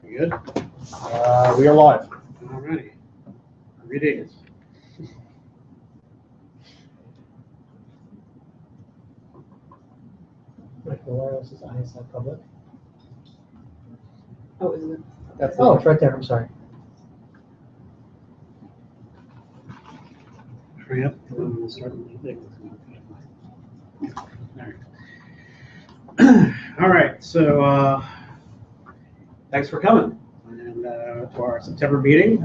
We good? We are live. All righty. Greetings. Wireless is ISI public. Oh, is it? Oh, it's right there. I'm sorry. Hurry up. We'll start with the thing. All right. All right. So thanks for coming and to our September meeting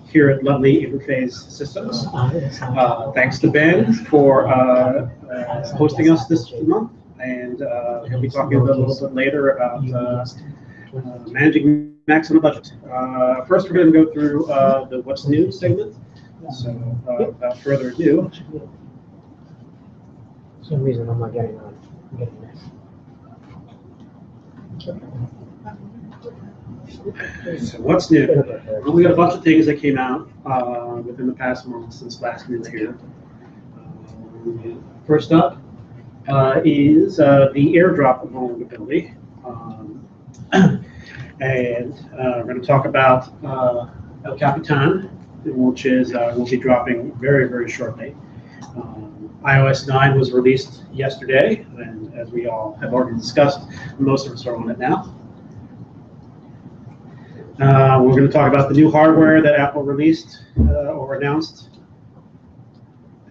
here at lovely Interphase Systems. Thanks to Ben for hosting us this month, and he'll be talking a little bit later about managing maximum budget. First, we're going to go through the What's New segment. So without further ado. For some reason, I'm not getting on. I'm getting this. So what's new? Well, we got a bunch of things that came out within the past month since last minute here. First up is the airdrop vulnerability. And we're going to talk about El Capitan, which is will be dropping very, very shortly. iOS 9 was released yesterday, and as we all have already discussed, most of us are on it now. We're going to talk about the new hardware that Apple released or announced.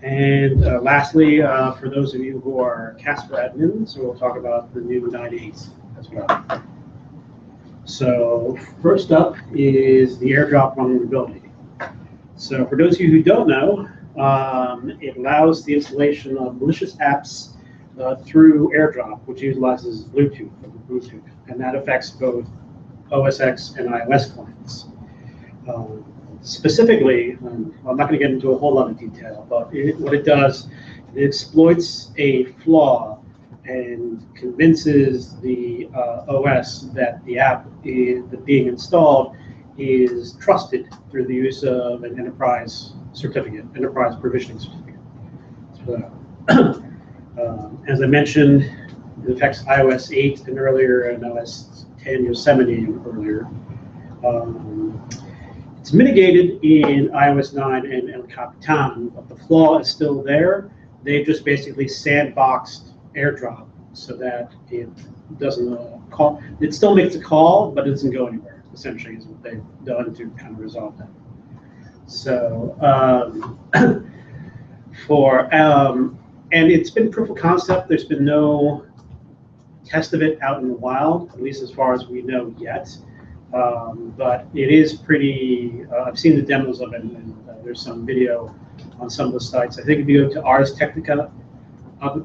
And lastly, for those of you who are Casper admins, we'll talk about the new 9.8 as well. So first up is the airdrop vulnerability. So for those of you who don't know, it allows the installation of malicious apps through AirDrop, which utilizes Bluetooth, and that affects both OS X and iOS clients. Specifically, I'm not going to get into a whole lot of detail, but what it does, it exploits a flaw and convinces the OS that the app being installed is trusted through the use of an enterprise certificate, enterprise provisioning certificate. So, as I mentioned, it affects iOS 8 and earlier, and OS 10 Yosemite and earlier. It's mitigated in iOS 9 and El Capitan, but the flaw is still there. They've just basically sandboxed AirDrop so that it doesn't call. It still makes a call, but it doesn't go anywhere. Essentially, is what they've done to kind of resolve that. So and it's been proof of concept. There's been no test of it out in the wild, at least as far as we know yet. But it is pretty. I've seen the demos of it, and there's some video on some of the sites. I think if you go to Ars Technica,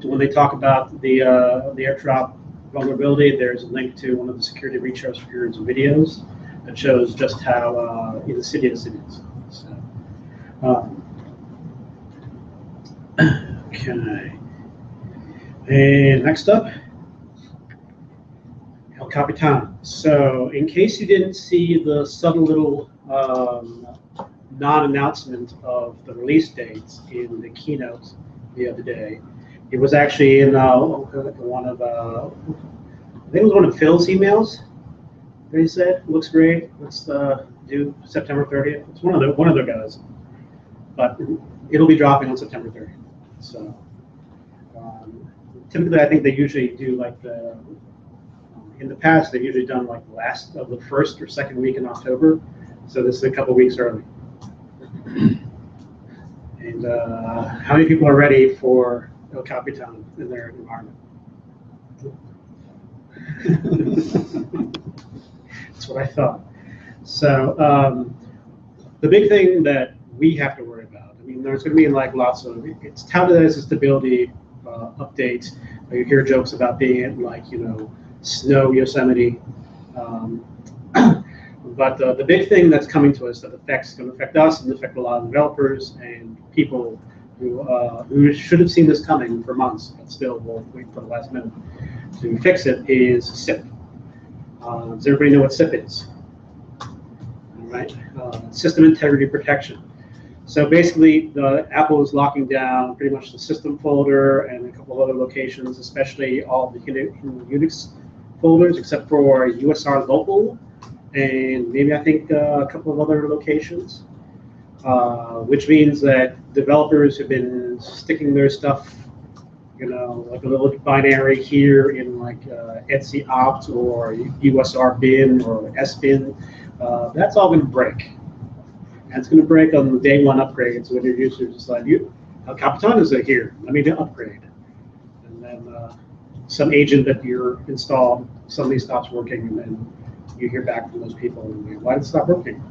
when they talk about the AirDrop vulnerability, there's a link to one of the security research videos that shows just how insidious it is. So, okay. And next up, El Capitan. So, in case you didn't see the subtle little non-announcement of the release dates in the keynote the other day, it was actually in one of I think it was one of Phil's emails. He said, "Looks great. Let's do September 30th." It's one of their guys, but it'll be dropping on September 30th. So typically, I think they usually do like in the past they've usually done like last of the first or second week in October. So this is a couple weeks early. And how many people are ready for El Capitan in their environment? That's what I thought. So the big thing that we have to worry about, I mean, there's going to be like lots of, it's touted as a stability update. You hear jokes about being in like, snow Yosemite. But the big thing that's coming to us that is going to affect us and affect a lot of developers and people who should have seen this coming for months, but still will wait for the last minute to fix it, is SIP. Does everybody know what SIP is? All right, System Integrity Protection. So basically, Apple is locking down pretty much the system folder and a couple of other locations, especially all the Unix folders, except for USR local and maybe I think a couple of other locations, which means that developers have been sticking their stuff, like a little binary here in like Etsy Opt or USR Bin or SBin. That's all going to break. And it's going to break on the day one upgrades when your users decide, El Capitan is here, let me upgrade. And then some agent that you're installed suddenly stops working, and then you hear back from those people, and why did it stop working?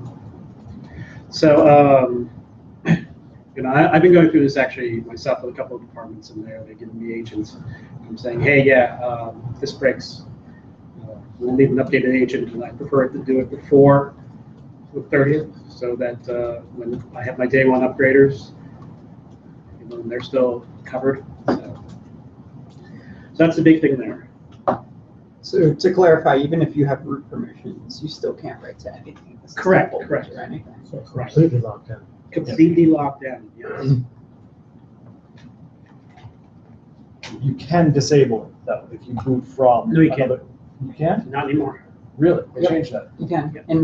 So, I've been going through this actually myself with a couple of departments in there. They're giving me agents. I'm saying, hey, yeah, this breaks. We'll need an updated agent, and I prefer to do it before the 30th, so that when I have my day one upgraders, they're still covered. So that's a big thing there. So to clarify, even if you have root permissions, you still can't write to anything. Correct. Or anything. So it's completely locked down. Completely locked down, yes. You can disable it though if you boot from. No, you can't. You can? Not anymore. Really? They Yep. changed that. You can. Yep. And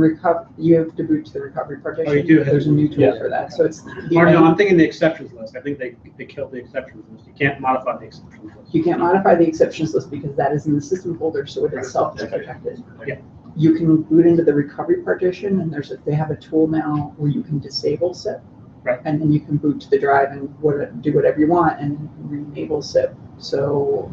you have to boot to the recovery partition. Oh, you do have There's a to new boot. tool Yeah. for that. So it's Or no, I'm thinking the exceptions list. I think they killed the exceptions list. You can't modify the exceptions list. you can't modify the exceptions list because that is in the system folder, so it Right. itself is Okay. protected. Yeah. You can boot into the recovery partition, and they have a tool now where you can disable SIP. Right. And then you can boot to the drive and do whatever you want and re-enable SIP. So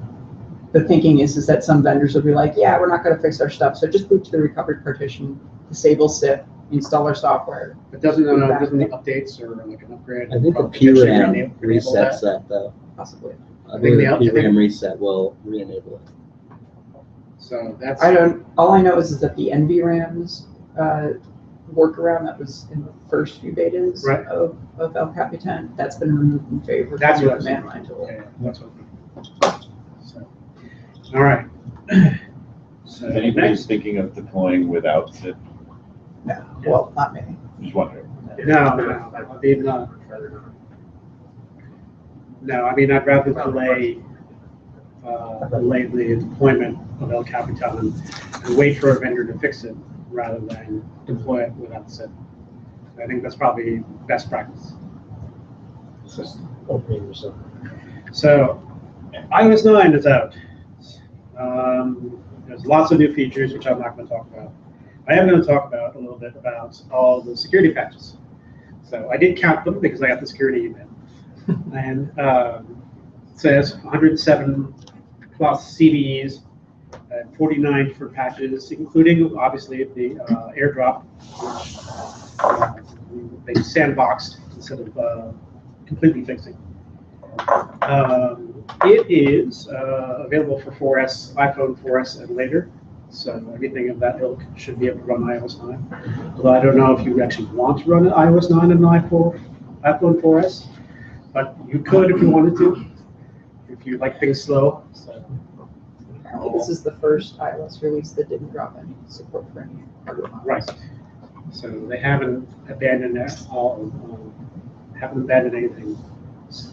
the thinking is that some vendors will be like, yeah, we're not going to fix our stuff, so just boot to the recovery partition, disable SIP, install our software. It doesn't the updates or like an upgrade. I think the potentially PRAM enable resets that though. Possibly. I think the- the PRAM reset will re-enable it. So that's. All I know is that the NVRAM's workaround that was in the first few betas Right. of El Capitan, that's been removed in favor of That's the what I was command line tool. Yeah, that's what. So, all right. So Is anybody next. thinking of deploying without SIP? No, well, not me. Just wondering. No, I mean, no, I mean, I'd rather delay the deployment of El Capitan and wait for a vendor to fix it rather than deploy it without SIP. I think that's probably best practice. It's just opening yourself. So, iOS 9 is out. There's lots of new features, which I'm not going to talk about. I am going to talk about a little bit about all the security patches. So I did count them because I got the security email. And it says 107 plus CVEs, 49 different patches, including obviously the AirDrop, which they sandboxed instead of completely fixing. It is available for 4S, iPhone 4S and later. So anything of that ilk should be able to run iOS 9. Although I don't know if you actually want to run iOS 9 on an iPhone 4S, but you could if you wanted to, if you like things slow. So, Apparently, this is the first iOS release that didn't drop any support for any hardware models. right. So they haven't abandoned haven't abandoned anything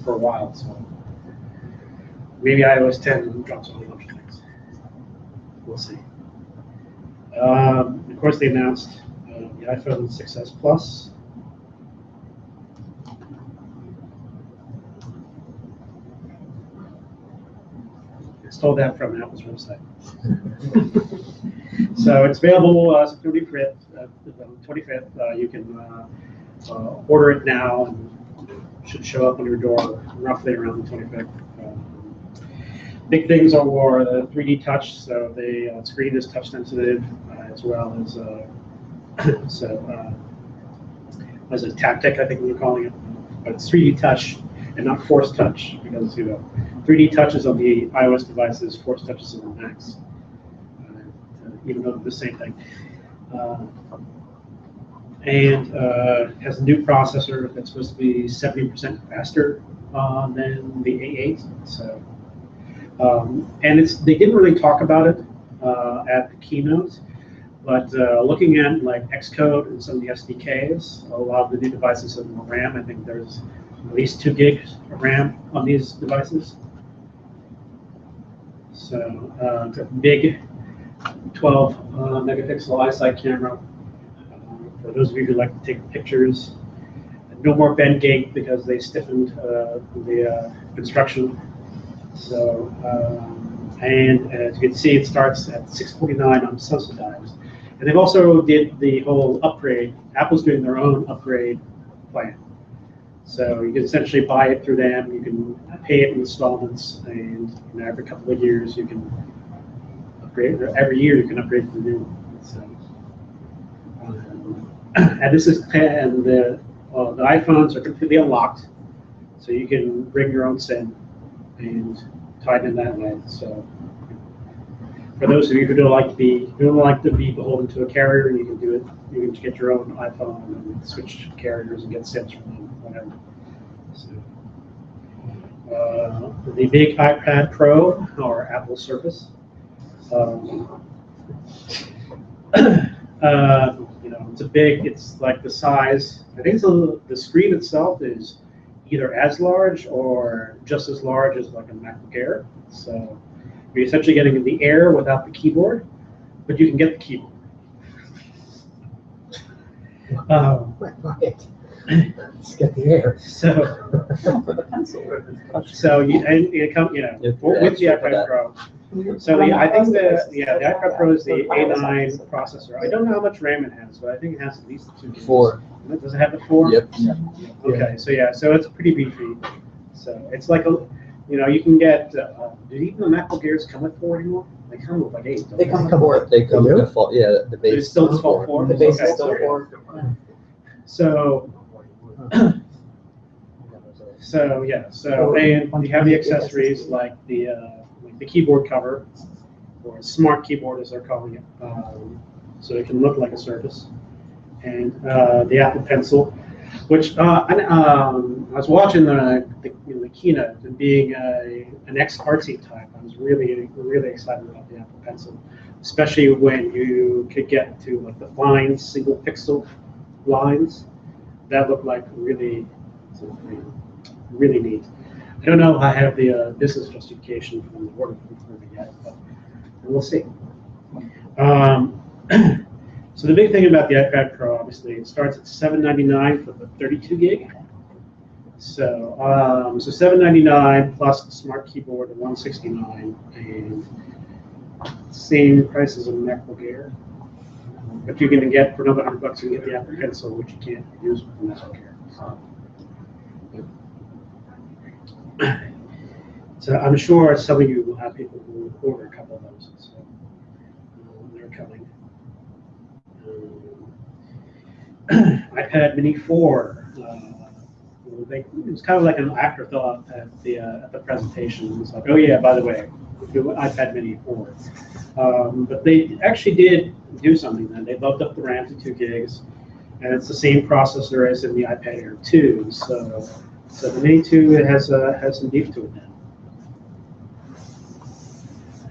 for a while. So maybe iOS 10 drops a whole bunch of things. We'll see. Of course, they announced the iPhone 6s Plus. Stole that from Apple's website. So it's available September 25th. You can order it now, and it should show up on your door roughly around the 25th. Big things are the 3D touch, so the screen is touch sensitive as well as as a Taptic, I think we were calling it, but it's 3D touch and not Force Touch, because 3D touch is on the iOS devices, Force Touch is on the Macs, even though they're the same thing. And has a new processor that's supposed to be 70% faster than the A8. So, and they didn't really talk about it at the keynote, but looking at like Xcode and some of the SDKs, a lot of the new devices have more RAM. I think there's at least 2 gigs of RAM on these devices. So it's a big 12 megapixel iSight camera. For those of you who like to take pictures, no more bend gate because they stiffened the construction. So, and as you can see, it starts at $649 unsubsidized. And they've also did the whole upgrade. Apple's doing their own upgrade plan. So you can essentially buy it through them. You can pay it in installments, and every couple of years you can upgrade. Every year you can upgrade to the new one. So, and this is the iPhones are completely unlocked, so you can bring your own SIM and tie it in that way. So for those of you who don't like to be beholden to a carrier, you can do it. You can get your own iPhone and switch carriers and get SIMs from them, whatever. So, the big iPad Pro or Apple Surface. It's like the size. I think the screen itself is either as large or just as large as like a MacBook Air. So you're essentially getting in the Air without the keyboard, but you can get the keyboard. Right. Let's get the air. So For the pencil. it comes, with the iPad Pro. So I think the iPad Pro is the A9 processor. I don't know how much RAM it has, but I think it has at least 2 gigs. 4. Does it have the 4? Yep. Okay, so it's pretty beefy. So it's like you can get. Do even the MacBook Airs come with 4 anymore? They come with like 8. They come with 4. They come They do? default. Yeah, the base. It's still default 4. The base Okay. is still 4. So and you have the accessories like the keyboard cover, or a smart keyboard as they're calling it, so it can look like a Surface, and the Apple Pencil, which I was watching the keynote, and being an ex-artsy type, I was really excited about the Apple Pencil, especially when you could get to like the fine single pixel lines that look like really neat. I don't know if I have the business justification from the order for me yet, but we'll see. So the big thing about the iPad Pro, obviously, it starts at $799 for the 32 gig. So $799 plus the smart keyboard at $169, and same price as a MacBook Air. But you're going to get for another $100, you can get the Apple Pencil, which you can't use with the MacBook Air. So I'm sure some of you will have people who will order a couple of those. So they're coming. iPad Mini 4. It was kind of like an afterthought at the presentation. It was like, oh yeah, by the way, do iPad Mini 4. But they actually did do something then. They bumped up the RAM to 2 gigs, and it's the same processor as in the iPad Air 2. So the Mini 2 has some beef to it now.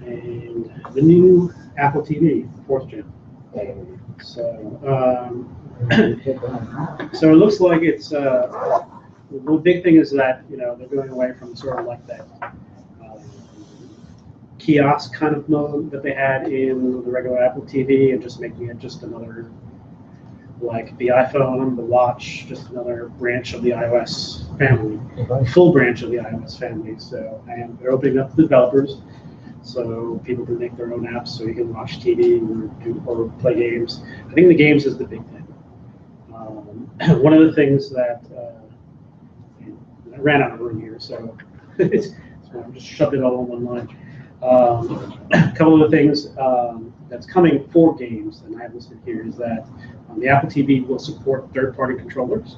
And the new Apple TV, 4th gen. So it looks like it's the big thing is that they're going away from sort of like that kiosk kind of mode that they had in the regular Apple TV, and just making it just another, like the iPhone, the Watch, just another branch of the iOS family, full branch of the iOS family. So, and they're opening up to developers, so people can make their own apps, so you can watch TV or play games. I think the games is the big thing. One of the things that I ran out of room here, so I just shoved it all in one line. A couple of the things that's coming for games, and I have listed here, is that the Apple TV will support third-party controllers.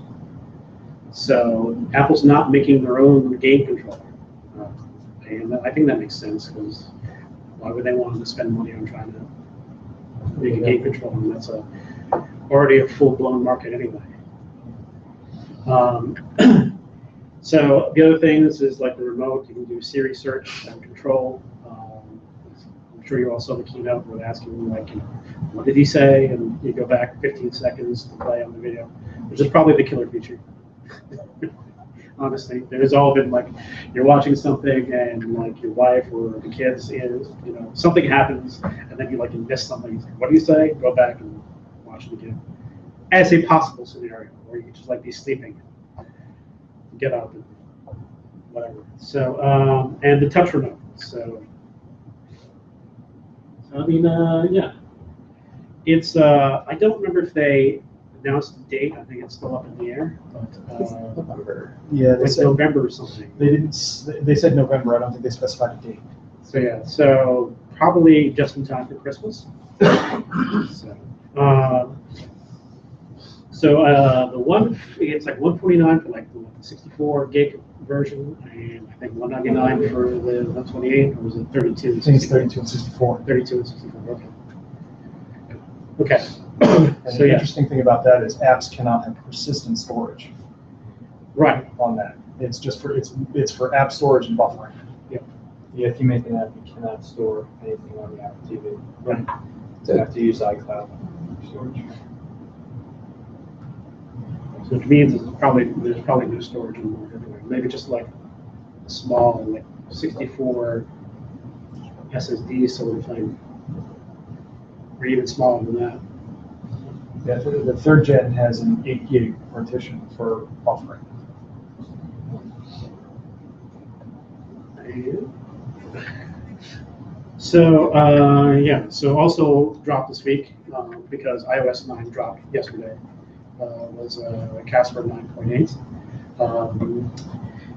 So Apple's not making their own game controller, and I think that makes sense, because why would they want to spend money on trying to make a game controller when that's already a full-blown market anyway? So the other things is like the remote. You can do Siri search and control. I'm sure you all saw the keynote where they're asking you, like, what did he say? And you go back 15 seconds to play on the video, which is probably the killer feature. honestly. There's all been like, you're watching something and like your wife or the kids is, something happens and then you miss something. It's like, what do you say? Go back and watch it again. As a possible scenario where you could just be sleeping, get up and whatever. So, and the touch remote. So I mean, yeah. It's, I don't remember if they announced the date. I think it's still up in the air, but November. Yeah, they it's said, November or something. they didn't, they said November, I don't think they specified a date. So yeah, so probably just in time for Christmas. So, the one, it's like 149 for like the 64 gig version, and I think 199 for the 128, or was it 32? I think it's 32 and 64. 32 and 64. Okay. Okay. And So the yeah, interesting thing about that is apps cannot have persistent storage right. on that. It's just for, it's for app storage and buffering. Yeah, if you make an app, you cannot store anything on the Apple TV. Right. You have to use iCloud storage. So which means there's probably no storage anymore anyway. Maybe just like a small 64 SSD sort of thing, or even smaller than that. Yeah, the third gen has an 8 gig partition for buffering. So yeah, so also dropped this week because iOS 9 dropped yesterday. Was Casper 9.8.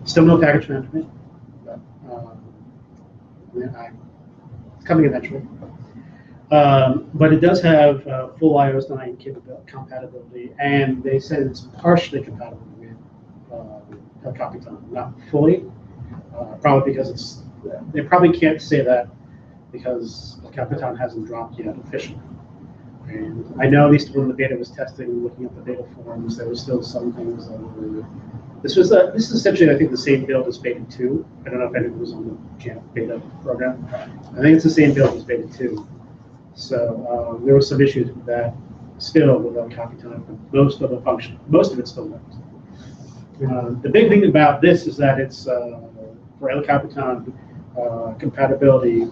Still no package management, but it's coming eventually. But it does have full iOS 9 compatibility, and they said it's partially compatible with El Capitan, not fully. Probably because they probably can't say that because El Capitan hasn't dropped yet officially. And I know at least when the beta was testing, looking at the beta forums, there was still some things that were. This is essentially, I think, the same build as Beta 2. I don't know if anyone was on the Jamf beta program. I think it's the same build as Beta 2. So there were some issues with that still with El Capitan, but most of it still works. The big thing about this is that it's for El Capitan compatibility,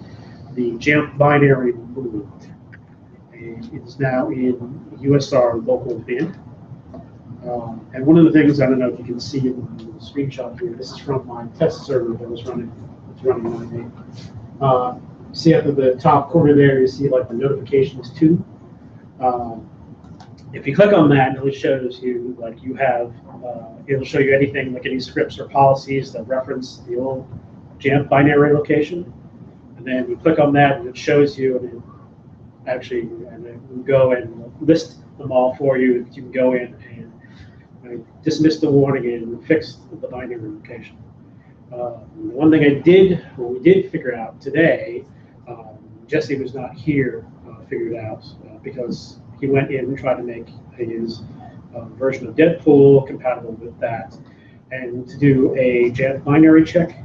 the Jamf binary moved. It is now in USR local bin. And one of the things, I don't know if you can see in the screenshot here, this is from my test server that was running, it's running on me. See up at the top corner there, you see the notifications too. If you click on that, it shows you you have, it'll show you anything any scripts or policies that reference the old Jamf binary location. And then you click on that and it shows you, and it will go and list them all for you. You can go in and dismiss the warning and fix the binary location. One thing we did figure out today, Jesse was not here, figured out because he went in and tried to make his version of Deadpool compatible with that, and to do a Jamf binary check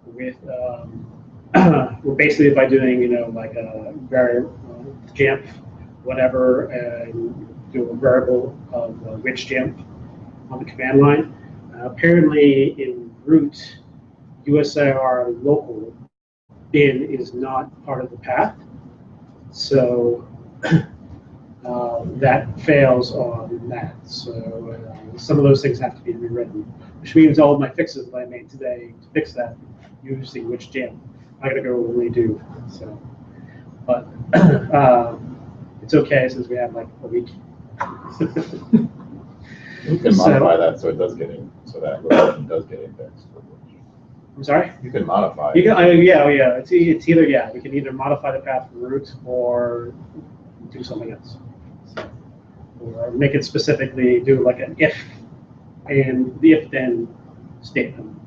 with, well, basically by doing a Jamf whatever and do a variable of which Jamf on the command line. Apparently in root, USIR local bin is not part of the path, so that fails on that. So some of those things have to be rewritten, which means all of my fixes that I made today to fix that using which Jamf, I gotta go and redo. So, but it's okay since we have a week. You can modify that so it does get in, so that location does get indexed. I'm sorry? You can modify You it. can, yeah. It's either, we can either modify the path from root or do something else. So, or make it specifically do an if and the if then statement.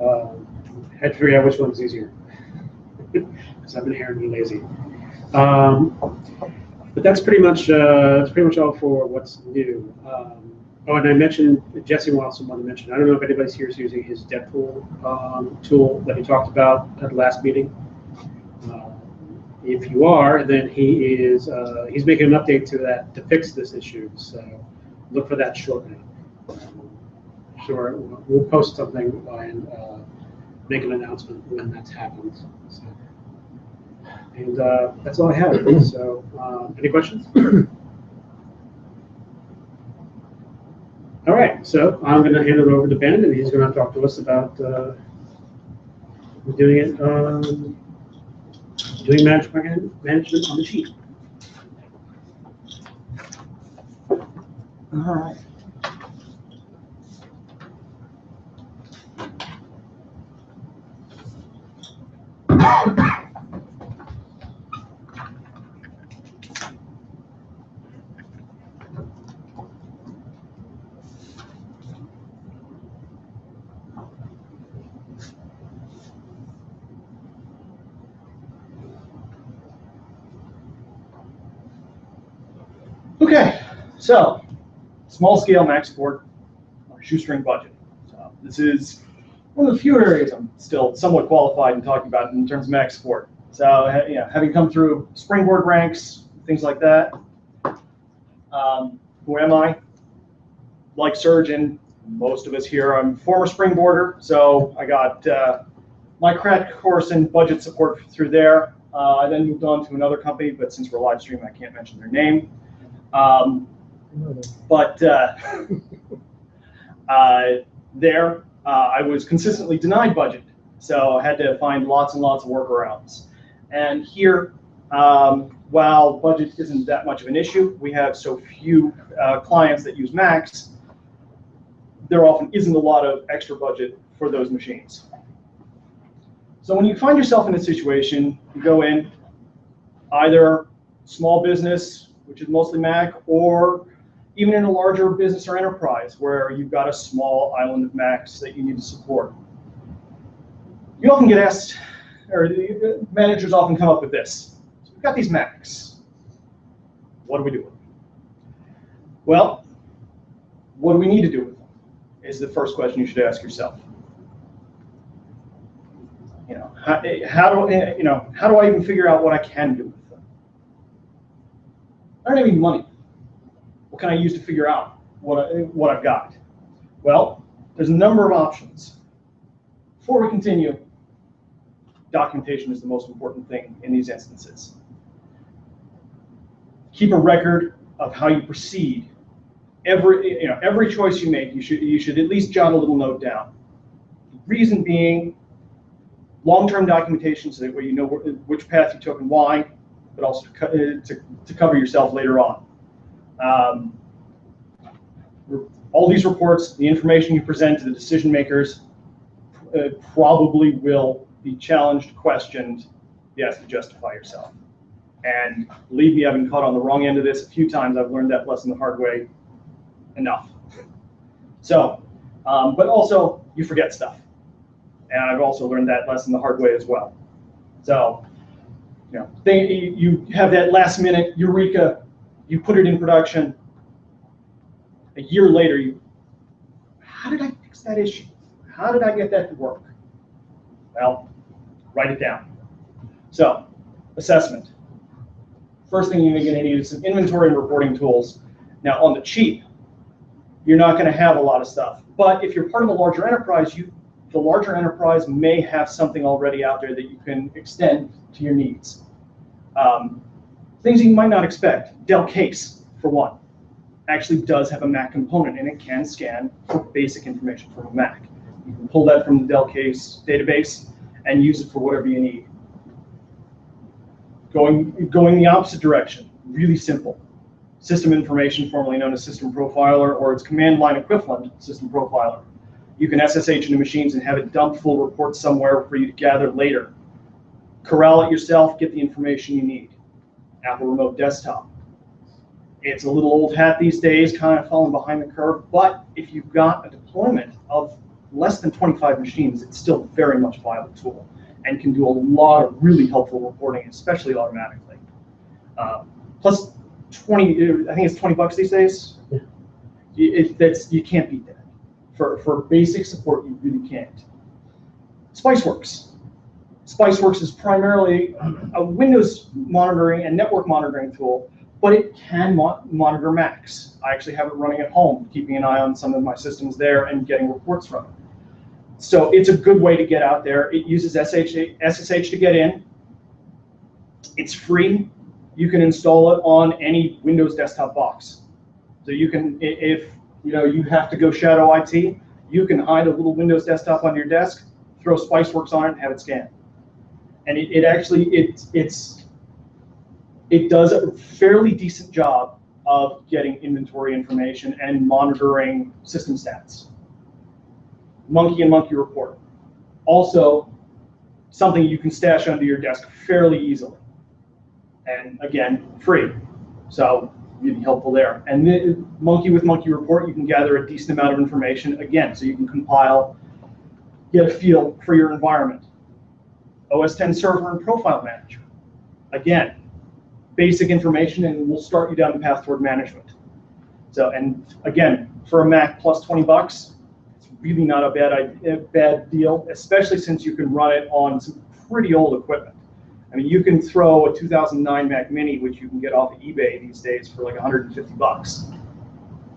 I had to figure out which one's easier because I've been inherently lazy. But that's pretty much all for what's new. Oh, and I mentioned, Jesse also wanted to mention, I don't know if anybody's here is using his Deadpool tool that he talked about at the last meeting. If you are, then he's making an update to that to fix this issue. So look for that shortly. sure we'll post something and make an announcement when that's happened. So, and that's all I have. So, any questions? All right, so I'm going to hand it over to Ben, and he's going to talk to us about doing management on the sheet. All right. Okay, so small scale Mac support on a shoestring budget. So this is one of the few areas I'm still somewhat qualified in talking about in terms of Mac support. So having come through Springboard ranks, things like that. Who am I? Like Serge and most of us here, I'm a former Springboarder, so I got my crash course in budget support through there. I then moved on to another company, but since we're live streaming, I can't mention their name. There, I was consistently denied budget, so I had to find lots and lots of workarounds. And here, while budget isn't that much of an issue, we have so few clients that use Macs, there often isn't a lot of extra budget for those machines. So when you find yourself in a situation, you go in either small business, which is mostly Mac, or even in a larger business or enterprise where you've got a small island of Macs that you need to support. You often get asked, or the managers often come up with this. So we've got these Macs. What do we do with them? Well, what do we need to do with them is the first question you should ask yourself. How do I even figure out what I can do with them? I don't have any money. What can I use to figure out what I've got? Well, there's a number of options. Before we continue, documentation is the most important thing in these instances. Keep a record of how you proceed. Every choice you make, you should at least jot a little note down. The reason being, long-term documentation so that way you know which path you took and why, but also to cover yourself later on. All these reports, the information you present to the decision makers probably will be challenged, questioned, you have to justify yourself. And believe me, I've been caught on the wrong end of this a few times. I've learned that lesson the hard way enough. So, but also you forget stuff. And I've also learned that lesson the hard way as well. So, you have that last minute eureka, you put it in production. A year later, how did I fix that issue? How did I get that to work? Well, write it down. So, assessment. First thing you're going to need is some inventory and reporting tools. Now, on the cheap, you're not going to have a lot of stuff. But if you're part of a larger enterprise, the larger enterprise may have something already out there that you can extend to your needs. Things you might not expect. Dell Case, for one, actually does have a Mac component, and it can scan for basic information from a Mac. You can pull that from the Dell Case database and use it for whatever you need. Going the opposite direction, really simple. System information, formerly known as System Profiler, or its command line equivalent, System Profiler. You can SSH into machines and have it dump full reports somewhere for you to gather later. Corral it yourself, get the information you need. Apple Remote Desktop. It's a little old hat these days, kind of falling behind the curve, but if you've got a deployment of less than 25 machines, it's still very much a viable tool and can do a lot of really helpful reporting, especially automatically. Plus, I think it's $20 these days. Yeah. You can't beat that. For basic support, you really can't. Spiceworks. Spiceworks is primarily a Windows monitoring and network monitoring tool, but it can monitor Macs. I actually have it running at home, keeping an eye on some of my systems there and getting reports from it. So it's a good way to get out there. It uses SSH to get in. It's free. You can install it on any Windows desktop box. So you can, if you have to go shadow IT, you can hide a little Windows desktop on your desk, throw Spiceworks on it, and have it scan. And it does a fairly decent job of getting inventory information and monitoring system stats. Monkey and Monkey Report. Also, something you can stash under your desk fairly easily. And again, free. So it'd be helpful there. And then Monkey with Monkey Report, you can gather a decent amount of information, again, so you can compile, get a feel for your environment. OS X Server and Profile Manager. Again, basic information, and we'll start you down the path toward management. So, and again, for a Mac plus 20 bucks, it's really not a bad deal, especially since you can run it on some pretty old equipment. I mean, you can throw a 2009 Mac Mini, which you can get off of eBay these days for like 150 bucks.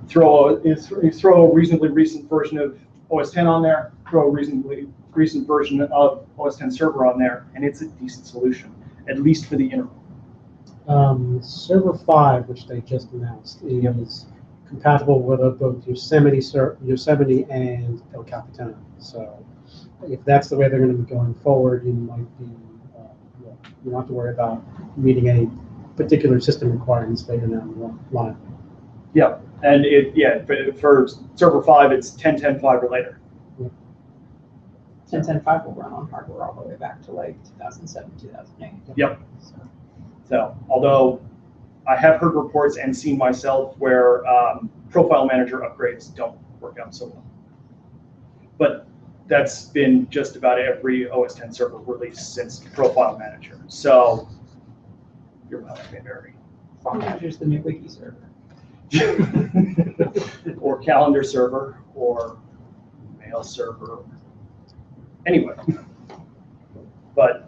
Throw a reasonably recent version of OS X on there, throw a reasonably recent version of OS X Server on there, and it's a decent solution, at least for the interim. Server 5, which they just announced, is compatible with both Yosemite and El Capitan. So if that's the way they're going to be going forward, you might be, you don't have to worry about meeting any particular system requirements later down the line. Yeah, and for Server 5, it's 10.10.5 or later. 10.10.5 will run on hardware all the way back to like 2007, 2008. Yep. So, although I have heard reports and seen myself where Profile Manager upgrades don't work out so well. But that's been just about every OS X Server release since Profile Manager. So, you're well vary. Profile Manager is the new wiki server. Or calendar server, or mail server. Anyway, but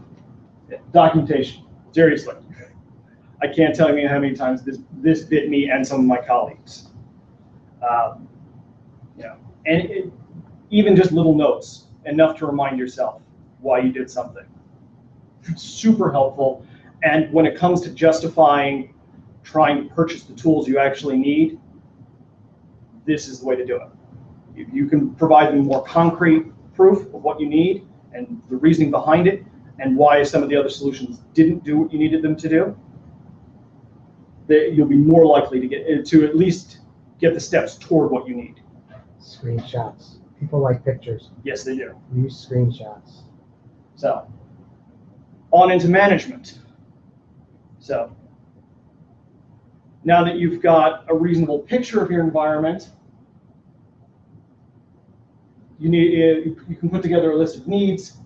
Documentation, seriously. I can't tell you how many times this bit me and some of my colleagues. Even just little notes, enough to remind yourself why you did something. Super helpful. And when it comes to justifying trying to purchase the tools you actually need, this is the way to do it. If you can provide them more concrete proof of what you need and the reasoning behind it and why some of the other solutions didn't do what you needed them to do, you'll be more likely to get to at least get the steps toward what you need. Screenshots. People like pictures. Yes, they do. Use screenshots. So, on into management. So, now that you've got a reasonable picture of your environment, you can put together a list of needs.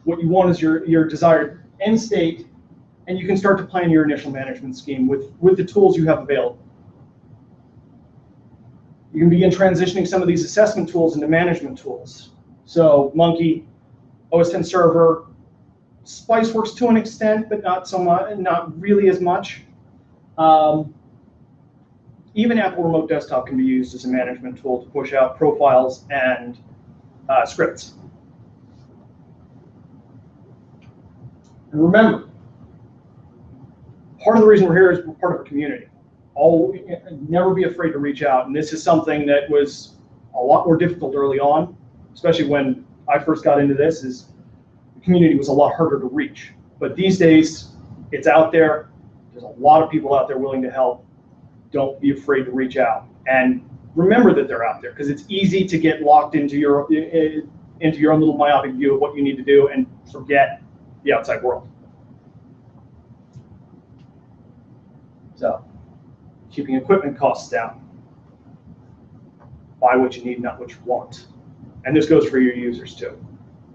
What you want is your desired end state, and you can start to plan your initial management scheme with the tools you have available. You can begin transitioning some of these assessment tools into management tools. So Monkey, OS X Server, Spiceworks to an extent, but not so much, not really as much. Even Apple Remote Desktop can be used as a management tool to push out profiles and scripts. And remember, part of the reason we're here is we're part of a community. Never be afraid to reach out. And this is something that was a lot more difficult early on, especially when I first got into this, is the community was a lot harder to reach. But these days, it's out there. There's a lot of people out there willing to help. Don't be afraid to reach out. And remember that they're out there, because it's easy to get locked into your own little myopic view of what you need to do and forget the outside world. So, keeping equipment costs down. Buy what you need, not what you want. And this goes for your users too.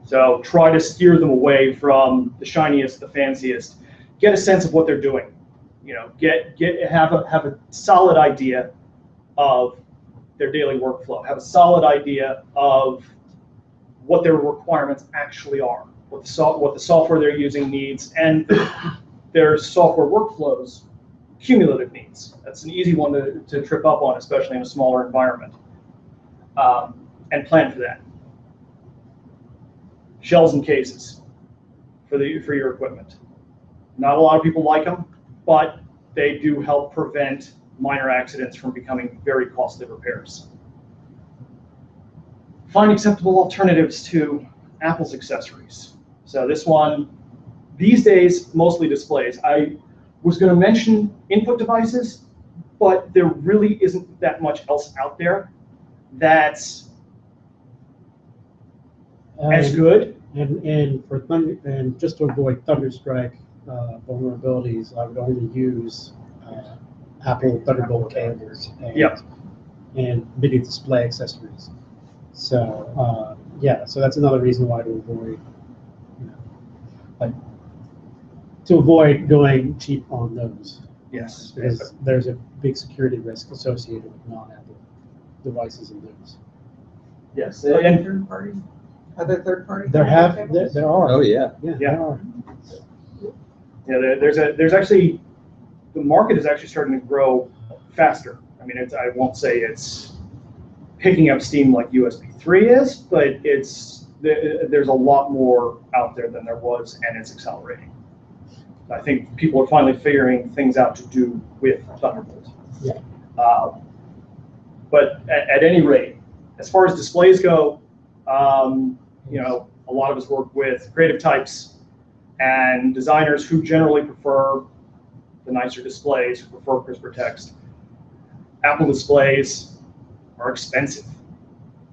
So try to steer them away from the shiniest, the fanciest. Get a sense of what they're doing. Have a solid idea of their daily workflow. Have a solid idea of what their requirements actually are, what the software they're using needs, and their software workflows cumulative needs. That's an easy one to trip up on, especially in a smaller environment. And plan for that. Shells and cases for your equipment. Not a lot of people like them, but they do help prevent minor accidents from becoming very costly repairs. Find acceptable alternatives to Apple's accessories. So this one, these days, mostly displays. I was going to mention input devices, but there really isn't that much else out there that's as good. And just to avoid Thunderstrike vulnerabilities, I would only use Apple Thunderbolt cables and video display accessories. So so that's another reason why to avoid, to avoid going cheap on those. Yes. Because there's a big security risk associated with non-Apple devices and those. Yes. Are there And third parties? Other third parties? There are. Oh, yeah. Yeah. Yeah. There are. there's actually, the market is actually starting to grow faster. I mean, I won't say it's picking up steam like USB 3 is, but there's a lot more out there than there was, and it's accelerating. I think people are finally figuring things out to do with Thunderbolt. Yeah. But at any rate, as far as displays go, a lot of us work with creative types and designers who generally prefer the nicer displays, who prefer crisper text. Apple displays are expensive.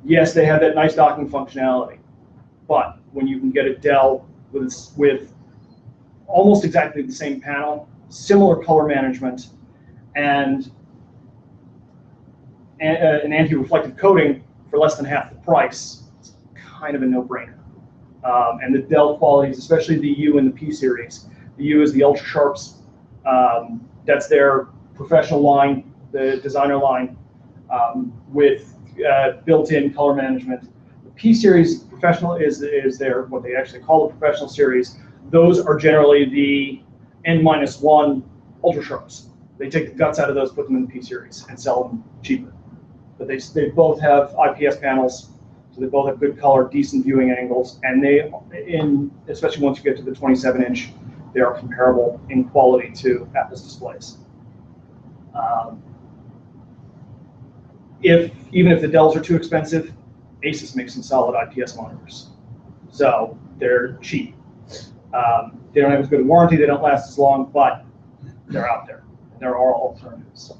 Yes, they have that nice docking functionality, but when you can get a Dell with almost exactly the same panel, similar color management, and an anti-reflective coating for less than half the price, it's kind of a no-brainer. And the Dell qualities, especially the U and the P series. The U is the Ultra Sharps. That's their professional line, the designer line, with built-in color management. The P series professional is their, what they actually call the professional series. Those are generally the N-1 Ultra Sharps. They take the guts out of those, put them in the P series, and sell them cheaper. But they both have IPS panels, so they both have good color, decent viewing angles, and especially once you get to the 27-inch, they are comparable in quality to Apple's displays. Even if the Dells are too expensive, Asus makes some solid IPS monitors, so they're cheap. They don't have as good a warranty, they don't last as long, but they're out there. There are alternatives.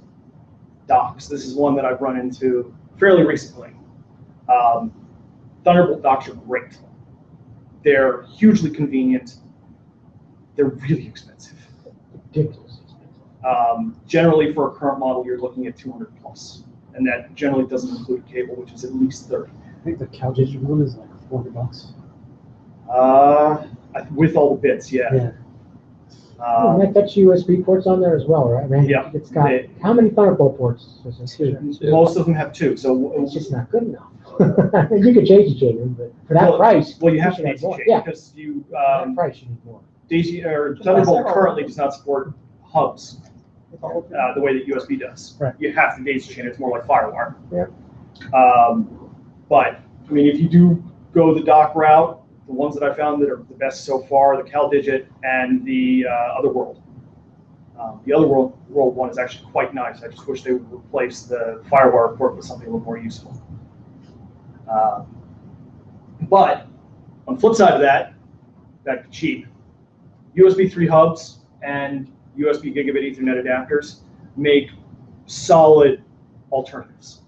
Docks. This is one that I've run into fairly recently. Thunderbolt docks are great. They're hugely convenient. They're really expensive. Ridiculous. Generally, for a current model, you're looking at 200 plus, and that generally doesn't include a cable, which is at least 30. I think the CalDigital one is like $400. With all the bits, yeah. That's USB ports on there as well, right? I mean, Yeah. It's got, how many Thunderbolt ports does it have? Most of them have two, so It's just not good enough. You could change the changer, but for that price. well, you have to should daisy more. chain Yeah, because you for that price, you need more. Thunderbolt currently does not support hubs the way that USB does. Right. You have to daisy chain. It's more like FireWire. Yeah. But I mean, if you do go the dock route, the ones that I found that are the best so far, the CalDigit and the Otherworld. The Otherworld one is actually quite nice. I just wish they would replace the FireWire port with something a little more useful. But on the flip side of that, that's cheap. USB 3 hubs and USB gigabit Ethernet adapters make solid alternatives.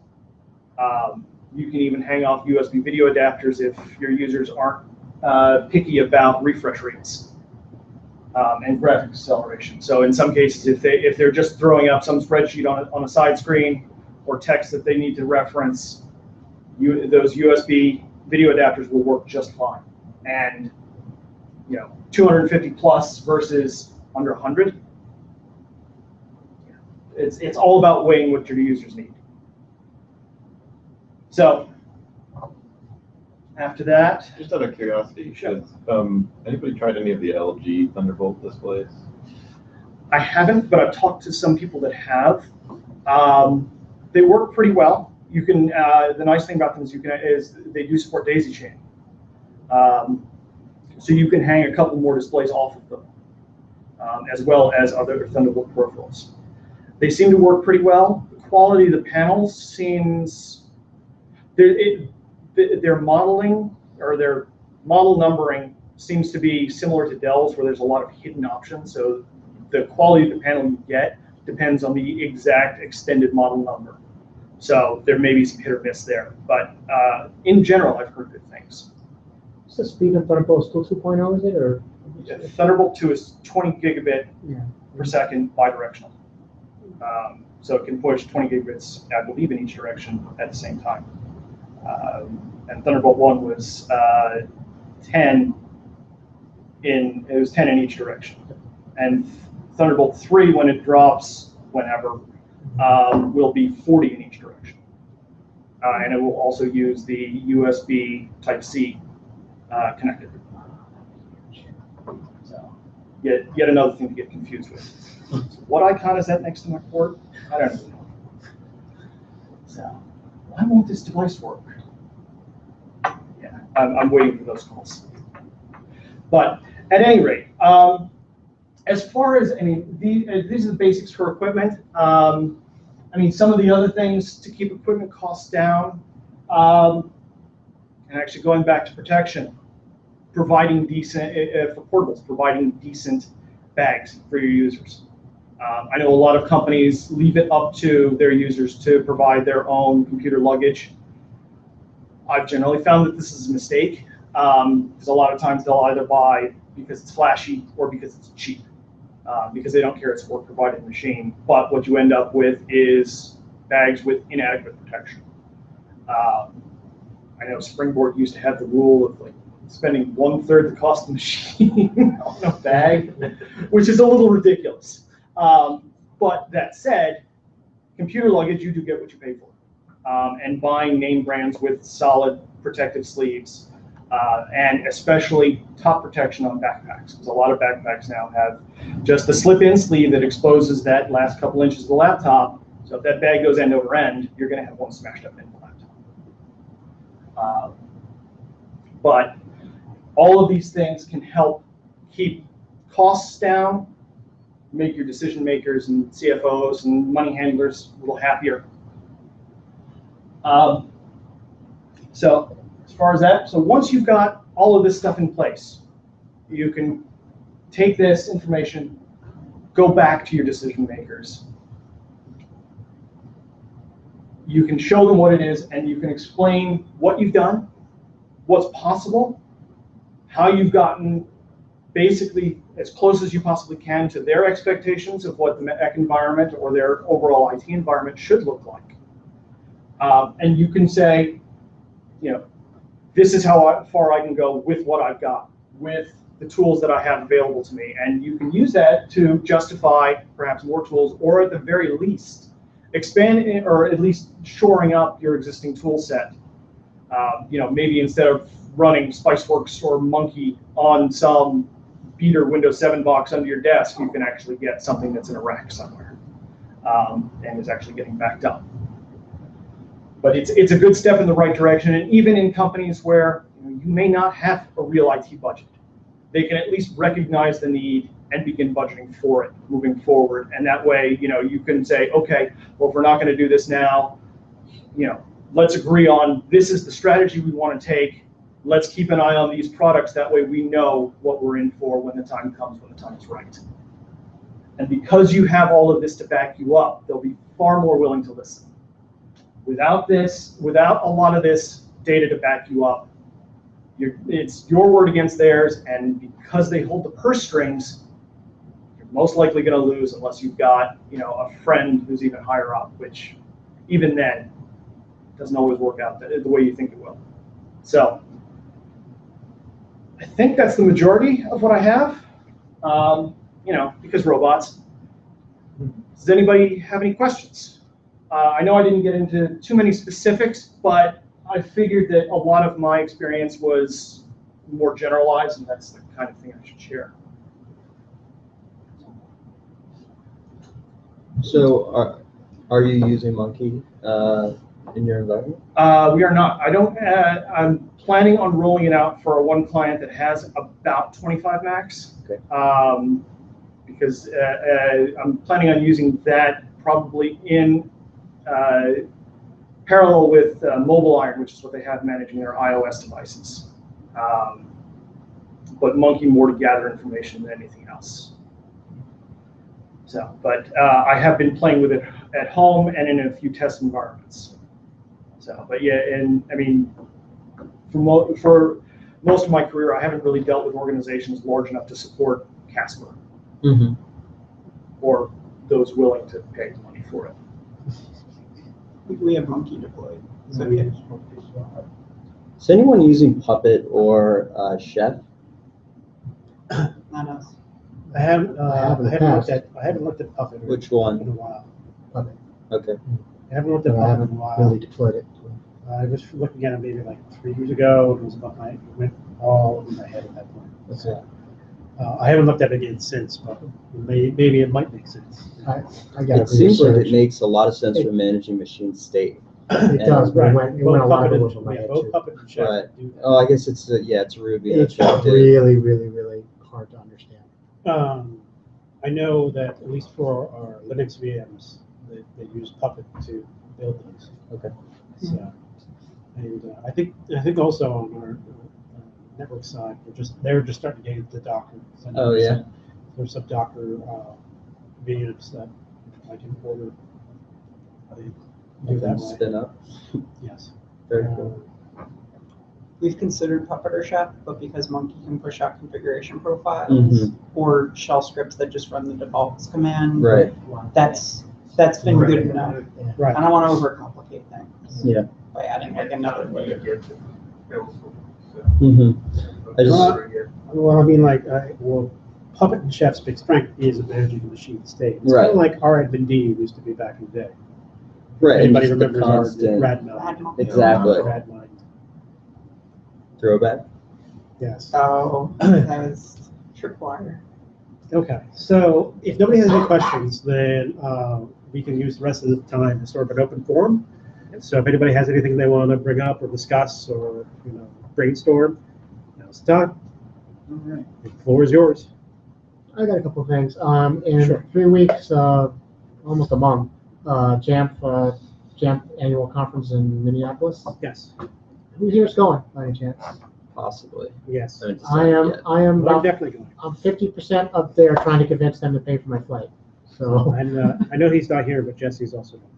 You can even hang off USB video adapters if your users aren't picky about refresh rates and graphics acceleration. So in some cases, if they're just throwing up some spreadsheet on a side screen or text that they need to reference, those USB video adapters will work just fine. And 250 plus versus under 100. It's all about weighing what your users need. So after that, Just out of curiosity, Sure. has anybody tried any of the LG Thunderbolt displays? I haven't, but I've talked to some people that have. They work pretty well. You can. The nice thing about them is they do support daisy chain, so you can hang a couple more displays off of them, as well as other Thunderbolt peripherals. They seem to work pretty well. The quality of the panels seems their modeling or their model numbering seems to be similar to Dell's, where there's a lot of hidden options. So the quality of the panel you get depends on the exact extended model number. So there may be some hit or miss there, but in general, I've heard good things. What's the speed of Thunderbolt? Still 2.0, is it, or? Thunderbolt 2 is 20 gigabit Yeah. per second bidirectional. So it can push 20 gigabits, I believe, in each direction at the same time. And Thunderbolt 1 was 10 in each direction. And Thunderbolt 3, when it drops, whenever, will be 40 in each direction. And it will also use the USB Type-C connector. So, yet another thing to get confused with. So what icon is that next to my port? I don't know. So, why won't this device work? Yeah, I'm waiting for those calls. But at any rate, as far as, these are the basics for equipment. Some of the other things to keep equipment costs down, and actually going back to protection, providing decent, for portables, providing decent bags for your users. I know a lot of companies leave it up to their users to provide their own computer luggage. I've generally found that this is a mistake, because a lot of times they'll either buy because it's flashy or because it's cheap, because they don't care it's a work-provided machine. But what you end up with is bags with inadequate protection. I know Springboard used to have the rule of spending 1/3 the cost of the machine on a bag, which is a little ridiculous. But that said, computer luggage, you do get what you pay for. And buying name brands with solid protective sleeves, and especially top protection on backpacks, because a lot of backpacks now have just the slip-in sleeve that exposes that last couple inches of the laptop. So if that bag goes end over end, you're going to have one smashed up in the laptop. But all of these things can help keep costs down, make your decision makers and CFOs and money handlers a little happier. So as far as that, so once you've got all of this stuff in place, you can take this information, go back to your decision makers. You can show them what it is, and you can explain what you've done, what's possible, how you've gotten basically as close as you possibly can to their expectations of what the MEC environment or their overall IT environment should look like. And you can say, this is how far I can go with what I've got, with the tools that I have available to me. And you can use that to justify perhaps more tools, or at the very least, expanding or at least shoring up your existing tool set. Maybe instead of running Spiceworks or Monkey on some beater Windows 7 box under your desk, you can actually get something that's in a rack somewhere, and is actually getting backed up. But it's a good step in the right direction, and even in companies where you may not have a real IT budget, they can at least recognize the need and begin budgeting for it moving forward. And that way, you can say, okay, well, if we're not going to do this now, let's agree on this is the strategy we want to take. Let's keep an eye on these products. That way we know what we're in for when the time comes, when the time is right. And because you have all of this to back you up, they'll be far more willing to listen. Without a lot of this data to back you up, it's your word against theirs, and because they hold the purse strings, you're most likely going to lose unless you've got a friend who's even higher up, which even then doesn't always work out the way you think it will. So I think that's the majority of what I have, because robots. Does anybody have any questions? I know I didn't get into too many specifics, but I figured that a lot of my experience was more generalized, and that's the kind of thing I should share. So are you using Monkey in your environment? We are not. I don't. I'm planning on rolling it out for one client that has about 25 Macs. Okay. Because I'm planning on using that probably in parallel with Mobile Iron, which is what they have managing their iOS devices. But Monkey more to gather information than anything else. So, but I have been playing with it at home and in a few test environments. So, but yeah, and I mean, for most of my career, I haven't really dealt with organizations large enough to support Casper Mm-hmm. or those willing to pay money for it. We have Monkey deployed. So we have, Is anyone using Puppet or Chef? not us. I haven't, I have in the I haven't looked past. I haven't looked at Puppet Which in a one? while. Puppet, Okay. I haven't looked but at I Puppet in a haven't while. really deployed it. I was looking at it maybe like 3 years ago. It was about it went all in my head at that point. Okay. I haven't looked at it again since, but maybe it might make sense. I got It seems like it research. makes a lot of sense for managing machine state. It does, but it went a Both lot of Puppet it and- over my yeah, head both too. Puppet and Chef Right. do that. Oh, I guess it's it's Ruby. It's That's what it did. really, really, really hard to understand. I know that at least for our Linux VMs, they use Puppet to build those. Okay. So, and I think also on our network side, they're just starting to get into Docker. So Oh, yeah. There's some Docker VMs that I can order. They do that way. Spin up. Yes. Very cool. We've considered Puppet or Chef, but because Monkey can push out configuration profiles Mhm. or shell scripts that just run the defaults command, Right. that's been good enough. Right. I don't want to overcomplicate things. Yeah. By adding like another layer. Mm-hmm. I just Well, I mean, Puppet and Chef's big strength is managing the machine state. It's kind Right. of like our admin used to be back in the day. right. and Anybody just the remembers our constant Radmill? Exactly. Radmill. throwback. Yes. Oh, that was tripwire. Okay, so if nobody has any questions, then we can use the rest of the time to sort of an open forum. So if anybody has anything they want to bring up or discuss or brainstorm, now's the time. All right. The floor is yours. I got a couple of things. In Sure. 3 weeks, almost a month, JAMP annual conference in Minneapolis. Yes. Who's here is going, by any chance? Possibly. Yes. haven't I decided am. yet. I am. Well, I'm definitely going. I'm 50% up there trying to convince them to pay for my flight. So And I know he's not here, but Jesse's also going.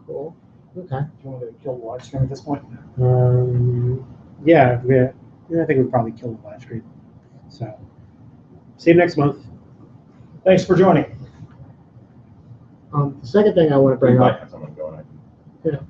cool. Okay. Do you want to kill the live stream at this point? Yeah, I think we'll probably kill the live stream. So, see you next month. Thanks for joining. The second thing I want to bring We up. might have someone going.